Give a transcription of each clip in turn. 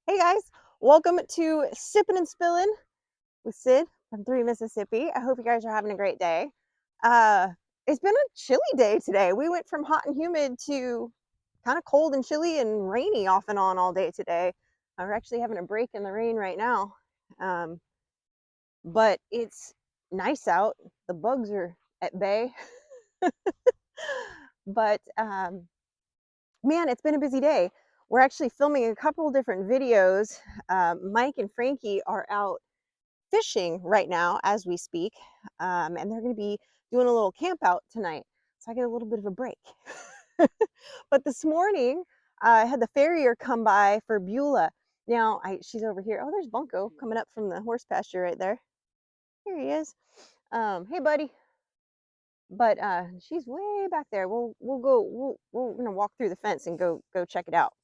Hey guys, welcome to Sippin' and Spillin' with Sid from 3 Mississippi. I hope you guys are having a great day. Uh, it's been a chilly day today. We went from hot and humid to kind of cold and chilly and rainy off and on all day today. We're actually having a break in the rain right now. Um, but it's nice out. The bugs are at bay. But man, it's been a busy day. We're actually filming a couple different videos. Mike and Frankie are out fishing right now as we speak, and they're going to be doing a little camp out tonight, so I get a little bit of a break. But this morning, I had the farrier come by for Bula. Now, she's over here. Oh, there's Bunko coming up from the horse pasture right there. Here he is. Hey, buddy. But she's way back there. We're gonna walk through the fence and go check it out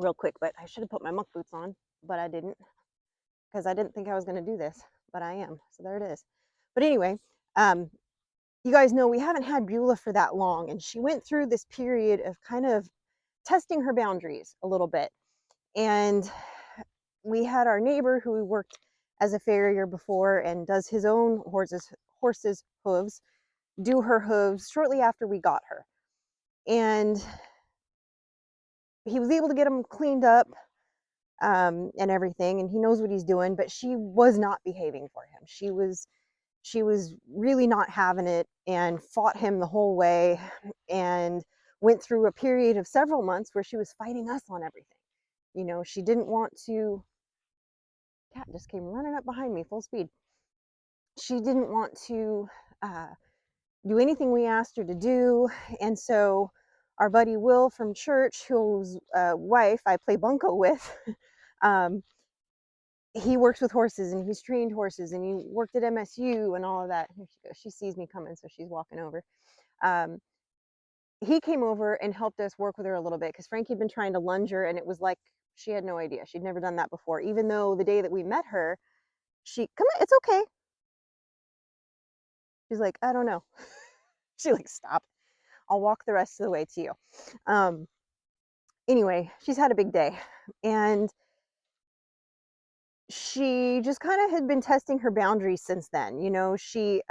real quick. But I should have put my muck boots on, but I didn't, because I didn't think I was gonna do this, but I am. So there it is. But anyway, um, you guys know we haven't had Beulah for that long, and she went through this period of kind of testing her boundaries a little bit. And we had our neighbor who worked as a farrier before and does his own horses hooves, do her hooves shortly after we got her. And he was able to get them cleaned up and everything, and he knows what he's doing, but she was not behaving for him. She was really not having it and fought him the whole way, and went through a period of several months where she was fighting us on everything. You know, she didn't want to, cat just came running up behind me full speed. She didn't want to do anything we asked her to do. And so our buddy Will from church, whose wife I play bunco with, um, he works with horses and he's trained horses and he worked at MSU and all of that. Here she goes. She sees me coming, so she's walking over. Um, he came over and helped us work with her a little bit because Frankie had been trying to lunge her, and it was like she had no idea. She'd never done that before, even though the day that we met her, come on, it's okay. She's like, I don't know. She like, stop. I'll walk the rest of the way to you. Anyway, she's had a big day, and she just kind of had been testing her boundaries since then. You know, it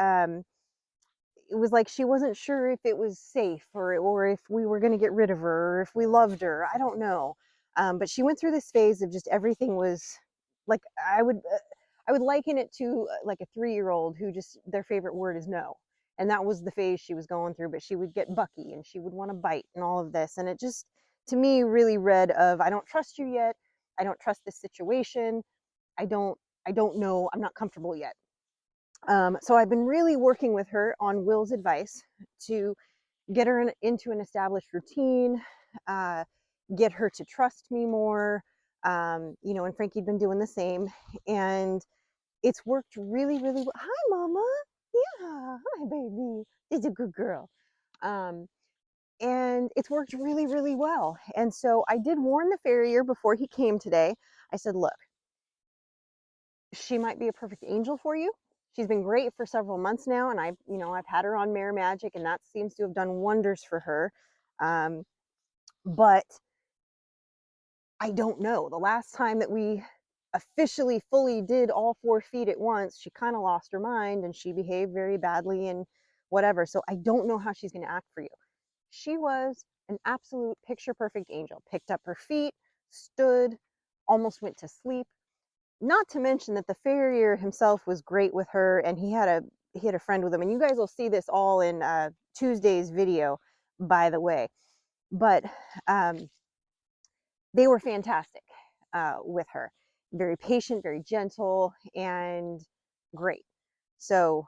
was like she wasn't sure if it was safe, or if we were going to get rid of her, or if we loved her. I don't know. But she went through this phase of just everything was like, I would liken it to like a 3-year-old who just, their favorite word is no. And that was the phase she was going through. But she would get bucky and she would want to bite and all of this. And it just, to me, really read of, I don't trust you yet. I don't trust this situation. I don't I don't know. I'm not comfortable yet. So I've been really working with her on Will's advice to get her into an established routine, uh, get her to trust me more. You know, and Frankie'd been doing the same, and it's worked really, really well. Hi, Mama. Yeah, hi, baby. She's a good girl. Um, and it's worked really, really well. And so I did warn the farrier before he came today. I said, look, she might be a perfect angel for you. She's been great for several months now, and I've had her on Mare Magic, and that seems to have done wonders for her. Um, but I don't know. The last time that we officially fully did all 4 feet at once, she kind of lost her mind and she behaved very badly and whatever. So I don't know how she's going to act for you. She was an absolute picture perfect angel. Picked up her feet, stood, almost went to sleep. Not to mention that the farrier himself was great with her, and he had a friend with him, and you guys will see this all in Tuesday's video, by the way. But they were fantastic with her. Very patient, very gentle, and great. So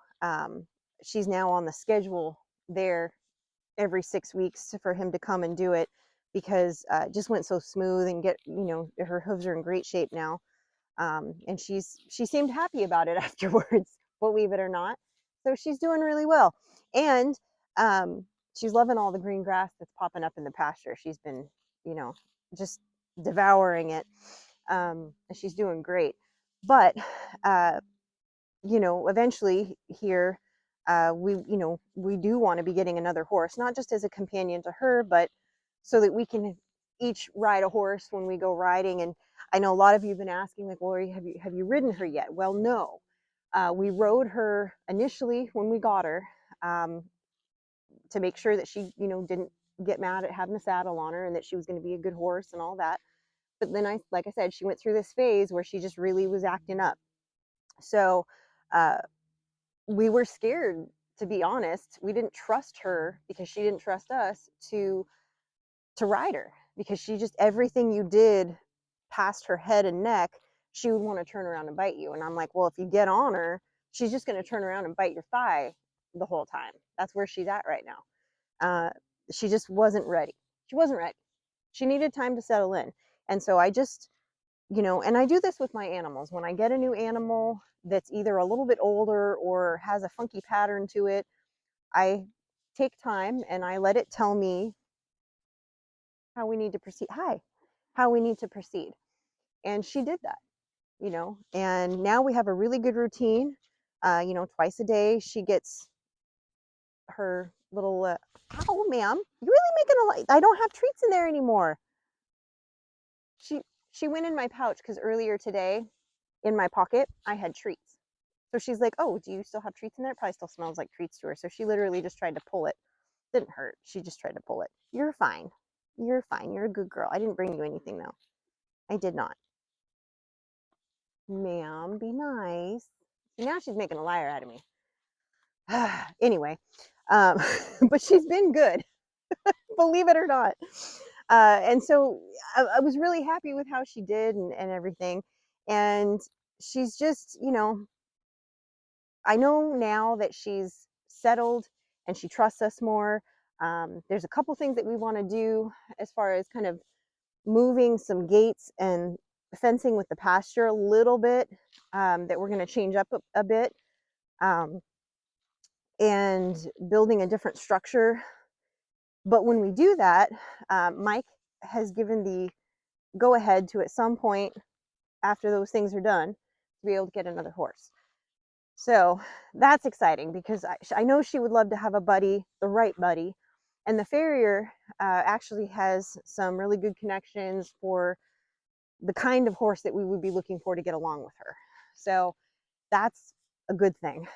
she's now on the schedule there every 6 weeks for him to come and do it, because it just went so smooth, and her hooves are in great shape now. And she seemed happy about it afterwards, believe it or not. So she's doing really well, and she's loving all the green grass that's popping up in the pasture. She's been, just devouring it. And she's doing great. But eventually here, we do want to be getting another horse, not just as a companion to her, but so that we can each ride a horse when we go riding. And I know a lot of you have been asking, like, well, have you ridden her yet? Well, no. We rode her initially when we got her, to make sure that she, didn't get mad at having a saddle on her, and that she was going to be a good horse and all that. But then like I said, she went through this phase where she just really was acting up. So uh, we were scared, to be honest. We didn't trust her because she didn't trust us to ride her, because she just, everything you did past her head and neck, she would want to turn around and bite you. And I'm like, well, if you get on her, she's just going to turn around and bite your thigh the whole time. That's where she's at right now. She just wasn't ready. She wasn't ready. She needed time to settle in. And so I just, and I do this with my animals. When I get a new animal that's either a little bit older or has a funky pattern to it, I take time and I let it tell me how we need to proceed. Hi, how we need to proceed. And she did that, and now we have a really good routine. Twice a day she gets her little, ow, ma'am, you're really making a lot. I don't have treats in there anymore. She, she went in my pouch because earlier today in my pocket I had treats. So she's like, oh, do you still have treats in there? It probably still smells like treats to her. So she literally just tried to pull it. Didn't hurt. She just tried to pull it. You're fine. You're fine. You're a good girl. I didn't bring you anything though. I did not. Ma'am, be nice. Now she's making a liar out of me. Anyway, um, but she's been good, believe it or not. And so I was really happy with how she did, and everything. And she's just, I know now that she's settled and she trusts us more. There's a couple things that we want to do as far as kind of moving some gates and fencing with the pasture a little bit, that we're going to change up a bit, and building a different structure. But when we do that, Mike has given the go ahead to, at some point after those things are done, to be able to get another horse. So that's exciting, because I know she would love to have a buddy, the right buddy. And the farrier actually has some really good connections for the kind of horse that we would be looking for to get along with her. So that's a good thing.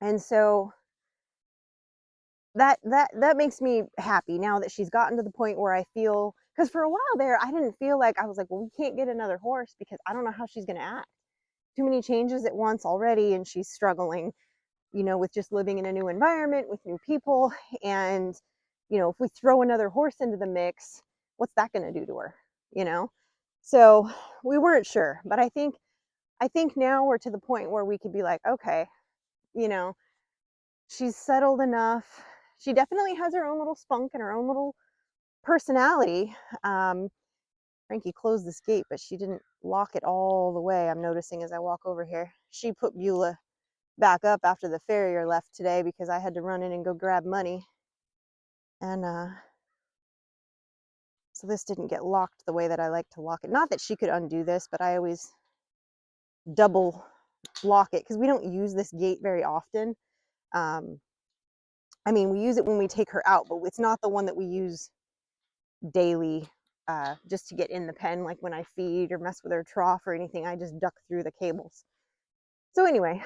And so that makes me happy now that she's gotten to the point where I feel, because for a while there I didn't feel like, I was like, well, we can't get another horse because I don't know how she's going to act. Too many changes at once already, and she's struggling, with just living in a new environment with new people. And if we throw another horse into the mix, what's that going to do to her? So we weren't sure, but I think now we're to the point where we could be like, okay, she's settled enough. She definitely has her own little spunk and her own little personality. Frankie closed this gate, but she didn't lock it all the way. I'm noticing as I walk over here. She put Bula back up after the farrier left today, because I had to run in and go grab money. And so this didn't get locked the way that I like to lock it. Not that she could undo this, but I always double lock it because we don't use this gate very often. I mean, we use it when we take her out, but it's not the one that we use daily, just to get in the pen, like when I feed or mess with her trough or anything. I just duck through the cables. So anyway,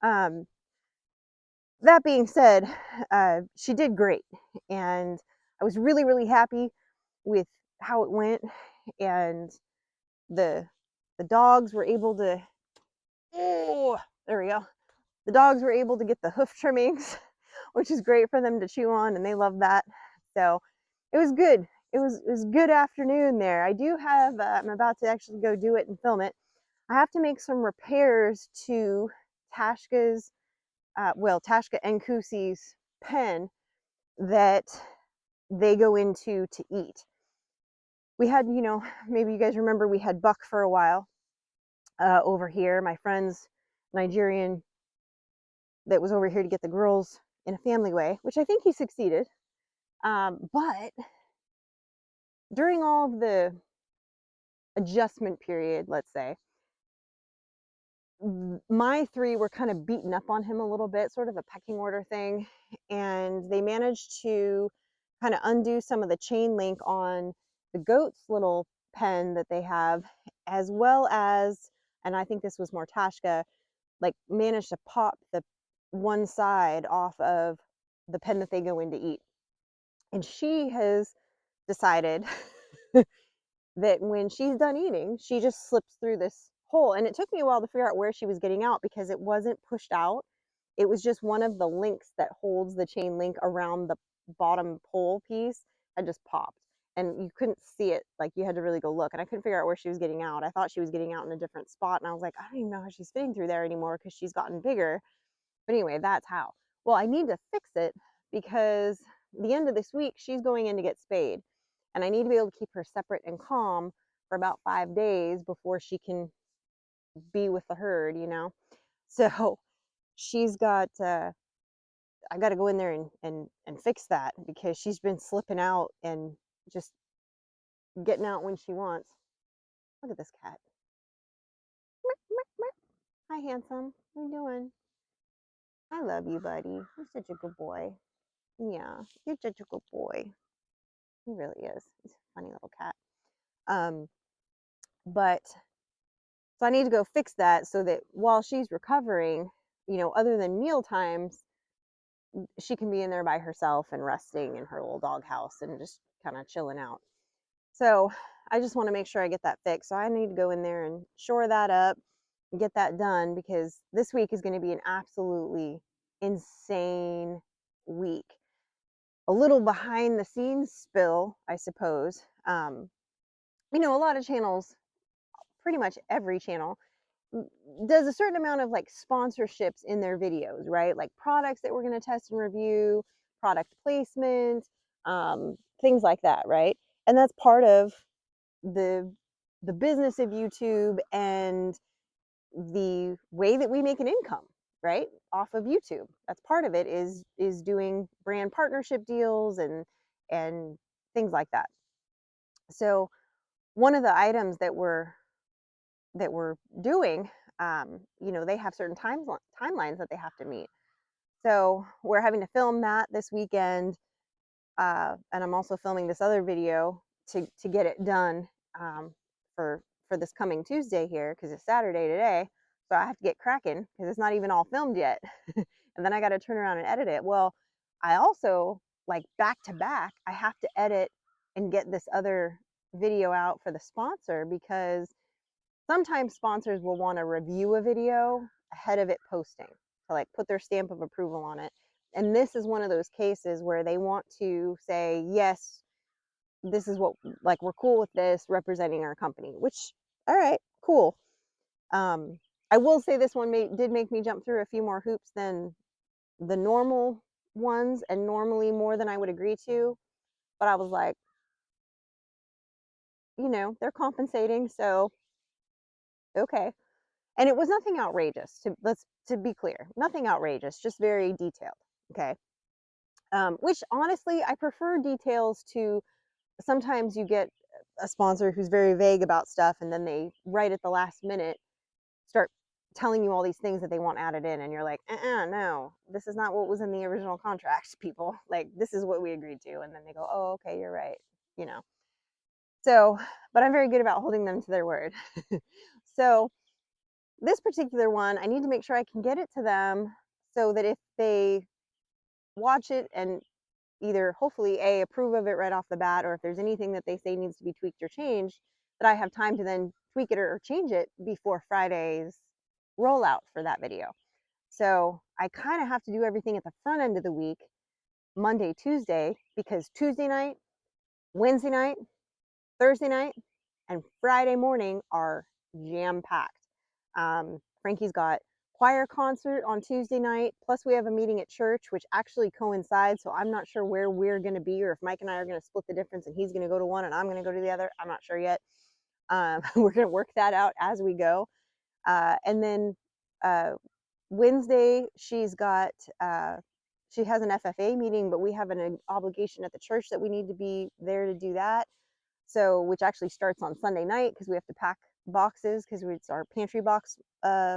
that being said, she did great, and I was really, really happy with how it went. And the dogs were able to, oh, there we go. The dogs were able to get the hoof trimmings, which is great for them to chew on, and they love that. So it was good. It was good afternoon there. I do have, I'm about to actually go do it and film it. I have to make some repairs to Tashka's, Tashka and Kusi's pen that they go into to eat. We had, maybe you guys remember, we had Buck for a while over here. My friend's Nigerian that was over here to get the girls in a family way, which I think he succeeded. But during all of the adjustment period, let's say, my three were kind of beaten up on him a little bit, sort of a pecking order thing. And they managed to kind of undo some of the chain link on the goat's little pen that they have, as well as, and I think this was more Tashka, like managed to pop the one side off of the pen that they go in to eat. And she has decided that when she's done eating, she just slips through this hole. And it took me a while to figure out where she was getting out because it wasn't pushed out. It was just one of the links that holds the chain link around the bottom pole piece had just popped. And you couldn't see it. Like you had to really go look. And I couldn't figure out where she was getting out. I thought she was getting out in a different spot. And I was like, I don't even know how she's fitting through there anymore because she's gotten bigger. But anyway, that's how. Well, I need to fix it because the end of this week, she's going in to get spayed. And I need to be able to keep her separate and calm for about 5 days before she can be with the herd, you know? So she's got, I got to go in there and fix that because she's been slipping out and just getting out when she wants. Look at this cat. Hi, handsome. What are you doing? I love you, buddy. You're such a good boy. Yeah, you're such a good boy. He really is. He's a funny little cat. Um, but so I need to go fix that so that while she's recovering, you know, other than meal times, she can be in there by herself and resting in her little doghouse and just kind of chilling out. So I just want to make sure I get that fixed. So I need to go in there and shore that up and get that done because this week is going to be an absolutely insane week. A little behind the scenes spill, I suppose. You know, a lot of channels, pretty much every channel, does a certain amount of like sponsorships in their videos, right? Like products that we're going to test and review, product placement, things like that, right? And that's part of the the business of YouTube and the way that we make an income, right? Off of YouTube. That's part of it is doing brand partnership deals and things like that. So one of the items that we're doing, you know, they have certain timelines that they have to meet. So we're having to film that this weekend, and I'm also filming this other video to get it done for this coming Tuesday here because it's Saturday today. So I have to get cracking because it's not even all filmed yet, and then I got to turn around and edit it. Well, I also like back to back. I have to edit and get this other video out for the sponsor because sometimes sponsors will want to review a video ahead of it posting to like put their stamp of approval on it. And this is one of those cases where they want to say, yes, this is what, like, we're cool with this representing our company, which, all right, cool. I will say this one did make me jump through a few more hoops than the normal ones and normally more than I would agree to. But I was like, you know, they're compensating. So, okay. And it was nothing outrageous. To be clear, nothing outrageous, just very detailed. Okay, which honestly, I prefer details to. Sometimes you get a sponsor who's very vague about stuff, and then they right at the last minute start telling you all these things that they want added in, and you're like, no, this is not what was in the original contract, people. Like this is what we agreed to, and then they go, oh, okay, you're right, you know. So, but I'm very good about holding them to their word. So this particular one, I need to make sure I can get it to them so that if they watch it and either hopefully approve of it right off the bat, or if there's anything that they say needs to be tweaked or changed, that I have time to then tweak it or change it before Friday's rollout for that video. So I kind of have to do everything at the front end of the week, Monday, Tuesday, because Tuesday night, Wednesday night, Thursday night, and Friday morning are jam packed. Frankie's got choir concert on Tuesday night, plus we have a meeting at church, which actually coincides. So I'm not sure where we're going to be, or if Mike and I are going to split the difference, and he's going to go to one and I'm going to go to the other. I'm not sure yet. We're going to work that out as we go. And then Wednesday, she's got. She has an FFA meeting, but we have an obligation at the church that we need to be there to do that. So, which actually starts on Sunday night because we have to pack boxes because it's our pantry box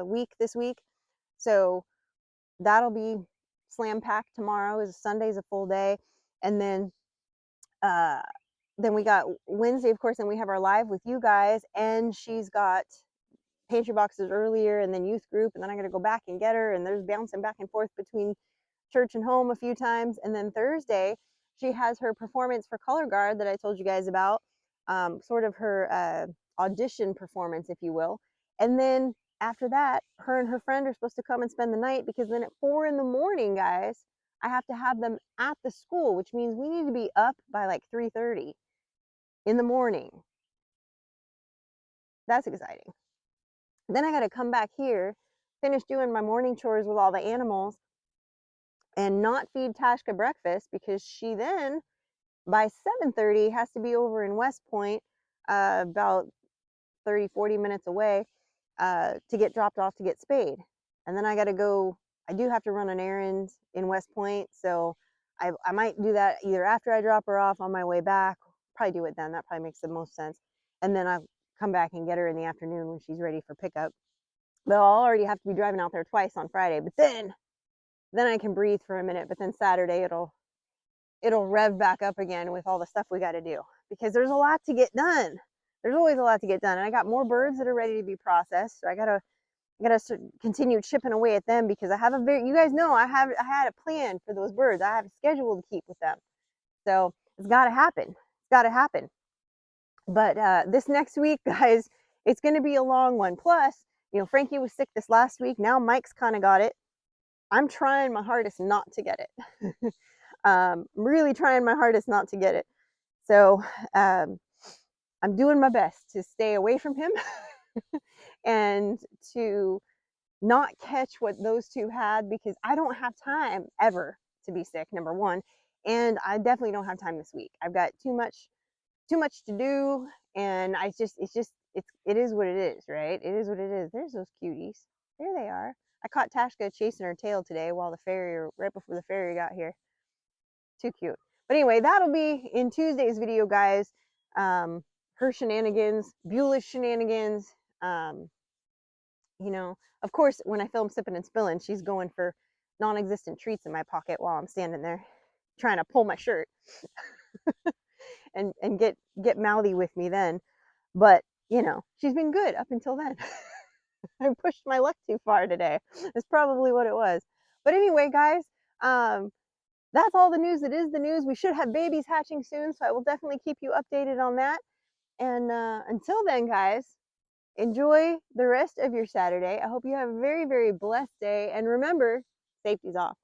week this week. So that'll be slam packed tomorrow. Is Sunday's a full day, and then Uh, then we got Wednesday, of course, and we have our live with you guys, and she's got pantry boxes earlier and then youth group, and then I got to go back and get her, and there's bouncing back and forth between church and home a few times. And then Thursday she has her performance for color guard that I told you guys about, sort of her audition performance, if you will. And then after that, her and her friend are supposed to come and spend the night, because then at 4 in the morning, guys, I have to have them at the school, which means we need to be up by like 3:30 in the morning. That's exciting. Then I got to come back here, finish doing my morning chores with all the animals, and not feed Tashka breakfast, because she then by 7:30 has to be over in West Point, about 30-40 minutes away, to get dropped off to get spayed. And then I got to go. I do have to run an errand in West Point, so I might do that either after I drop her off on my way back. Probably do it then. That probably makes the most sense. And then I'll come back and get her in the afternoon when she's ready for pickup. But I'll already have to be driving out there twice on Friday. But then I can breathe for a minute. But then Saturday it'll rev back up again with all the stuff we got to do, because there's a lot to get done. There's always a lot to get done, and I got more birds that are ready to be processed. So I gotta continue chipping away at them, because I have you guys know I had a plan for those birds. I have a schedule to keep with them, so it's got to happen. It's got to happen. But this next week, guys, it's going to be a long one. Plus, Frankie was sick this last week. Now Mike's kind of got it. I'm trying my hardest not to get it. Really trying my hardest not to get it. So I'm doing my best to stay away from him and to not catch what those two had, because I don't have time ever to be sick, number one. And I definitely don't have time this week. I've got too much to do, and it is what it is, right? It is what it is. There's those cuties. There they are. I caught Tashka chasing her tail today while right before the farrier got here. Too cute. But anyway, that'll be in Tuesday's video, guys. Her shenanigans, Bula's shenanigans. Of course, when I film Sipping and Spilling, she's going for non-existent treats in my pocket while I'm standing there trying to pull my shirt and get mouthy with me then. But she's been good up until then. I pushed my luck too far today. That's probably what it was. But anyway, guys, that's all the news that is the news. We should have babies hatching soon, so I will definitely keep you updated on that. And until then, guys, enjoy the rest of your Saturday. I hope you have a very, very blessed day. And remember, safety's off.